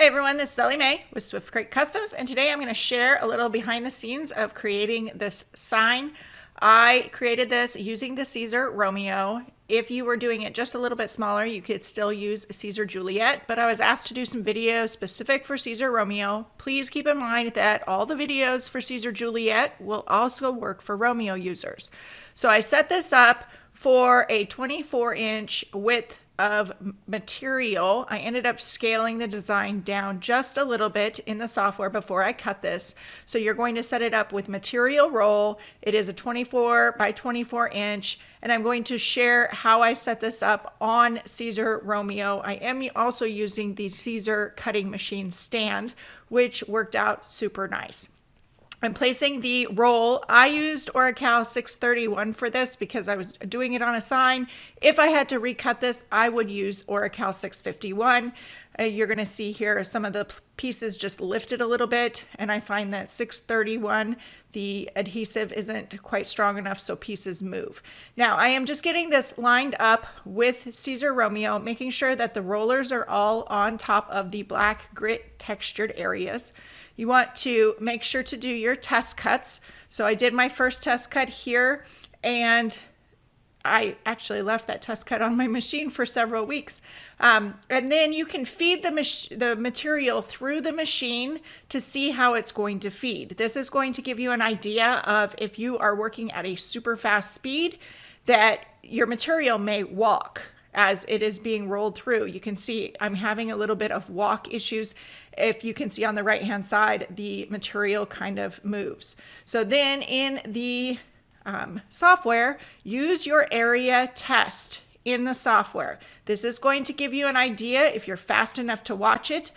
Hey everyone, this is Ellie Mae with Swift Creek Customs, and today I'm going to share a little behind the scenes of creating this sign. I created this using the Siser Romeo. If you were doing it just a little bit smaller, you could still use Siser Juliet, but I was asked to do some videos specific for Siser Romeo. Please keep in mind that all the videos for Siser Juliet will also work for Romeo users. So I set this up for a 24-inch width of material. I ended up scaling the design down just a little bit in the software before I cut this. So you're going to set it up with material roll. It is a 24 by 24 inch, and I'm going to share how I set this up on Siser Romeo. I am also using the Siser cutting machine stand, which worked out super nice. I'm placing the roll. I used Decal 631 for this because I was doing it on a sign. If I had to recut this, I would use Decal 651. You're going to see here some of the pieces just lifted a little bit, and I find that 631, the adhesive isn't quite strong enough, so pieces move. Now, I am just getting this lined up with Siser Romeo, making sure that the rollers are all on top of the black grit textured areas. You want to make sure to do your test cuts. So I did my first test cut here, and I actually left that test cut on my machine for several weeks. And then you can feed the material through the machine to see how it's going to feed. This is going to give you an idea of if you are working at a super fast speed, that your material may walk as it is being rolled through. You can see I'm having a little bit of walk issues. If you can see on the right hand side, the material kind of moves. So then in the software, use your area test in the software. This is going to give you an idea, if you're fast enough to watch it,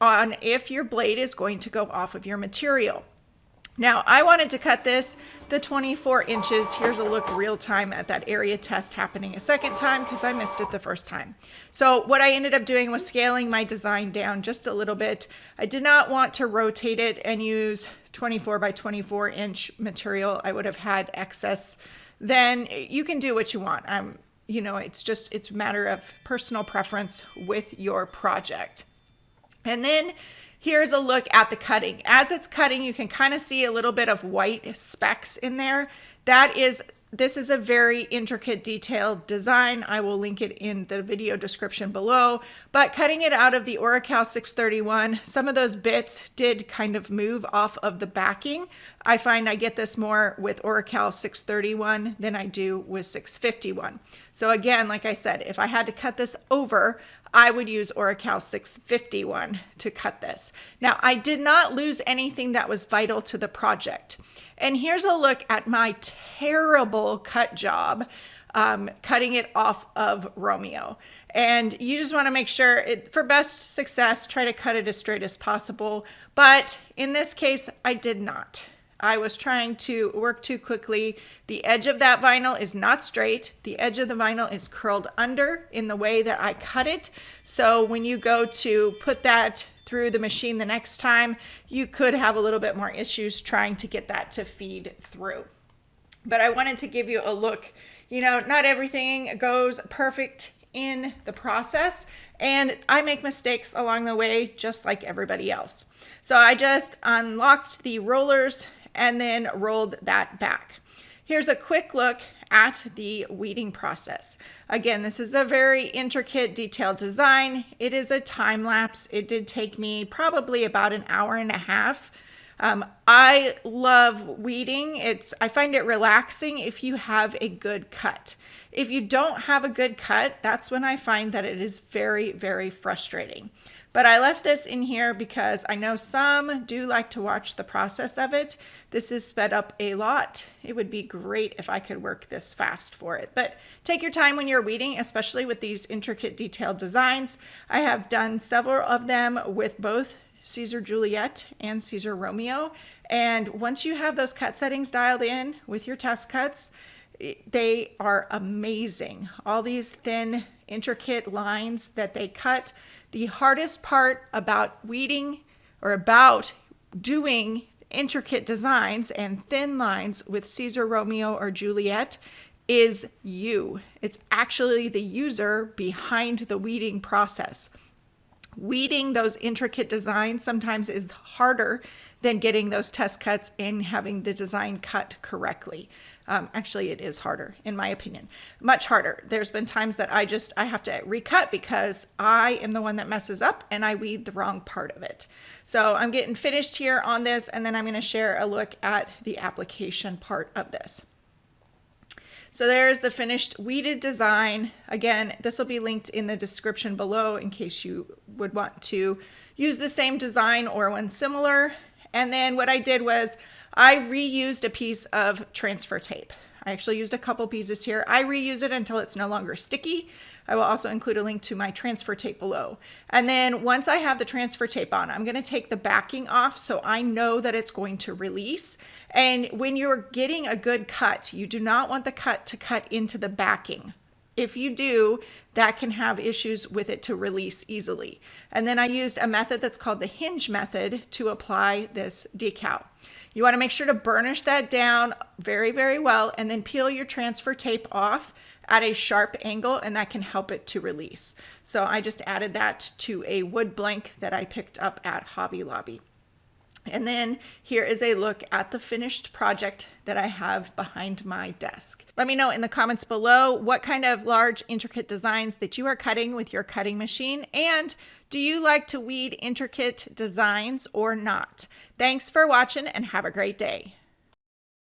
on if your blade is going to go off of your material. Now, I wanted to cut this the 24 inches. Here's a look real time at that area test happening a second time because I missed it the first time. So what I ended up doing was scaling my design down just a little bit. I did not want to rotate it and use 24 by 24 inch material. I would have had excess. Then you can do what you want. It's a matter of personal preference with your project. And then here's a look at the cutting. As it's cutting, you can kind of see a little bit of white specks in there. This is a very intricate, detailed design. I will link it in the video description below. But cutting it out of the Decal 631, some of those bits did kind of move off of the backing. I find I get this more with Decal 631 than I do with 651. So again, like I said, if I had to cut this over, I would use Decal 651 to cut this. Now, I did not lose anything that was vital to the project. And here's a look at my terrible cut job, cutting it off of Romeo. And you just want to make sure, for best success, try to cut it as straight as possible. But in this case, I did not. I was trying to work too quickly. The edge of that vinyl is not straight. The edge of the vinyl is curled under in the way that I cut it. So when you go to put that through the machine the next time, you could have a little bit more issues trying to get that to feed through. But I wanted to give you a look. Not everything goes perfect in the process, and I make mistakes along the way just like everybody else. So I just unlocked the rollers and then rolled that back. Here's a quick look at the weeding process. Again, this is a very intricate, detailed design. It is a time lapse. It did take me probably about an hour and a half. I love weeding. I find it relaxing if you have a good cut. If you don't have a good cut, that's when I find that it is very, very frustrating. But I left this in here because I know some do like to watch the process of it. This is sped up a lot. It would be great if I could work this fast for it. But take your time when you're weeding, especially with these intricate, detailed designs. I have done several of them with both Siser Juliet and Siser Romeo. And once you have those cut settings dialed in with your test cuts, they are amazing. All these thin, intricate lines that they cut. The hardest part about weeding, or about doing intricate designs and thin lines with Siser Romeo or Juliet, is you. It's actually the user behind the weeding process. Weeding those intricate designs sometimes is harder than getting those test cuts and having the design cut correctly. Actually, it is harder, in my opinion, much harder. There's been times that I have to recut because I am the one that messes up and I weed the wrong part of it. So I'm getting finished here on this, and then I'm going to share a look at the application part of this. So there's the finished weeded design. Again, this will be linked in the description below in case you would want to use the same design or one similar. And then what I did was I reused a piece of transfer tape. I actually used a couple pieces here. I reuse it until it's no longer sticky. I will also include a link to my transfer tape below. And then once I have the transfer tape on, I'm going to take the backing off so I know that it's going to release. And when you're getting a good cut, you do not want the cut to cut into the backing. If you do, that can have issues with it to release easily. And then I used a method that's called the hinge method to apply this decal. You want to make sure to burnish that down very, very well, and then peel your transfer tape off at a sharp angle, and that can help it to release. So I just added that to a wood blank that I picked up at Hobby Lobby. And then here is a look at the finished project that I have behind my desk. Let me know in the comments below what kind of large intricate designs that you are cutting with your cutting machine, and do you like to weed intricate designs or not? Thanks for watching and have a great day.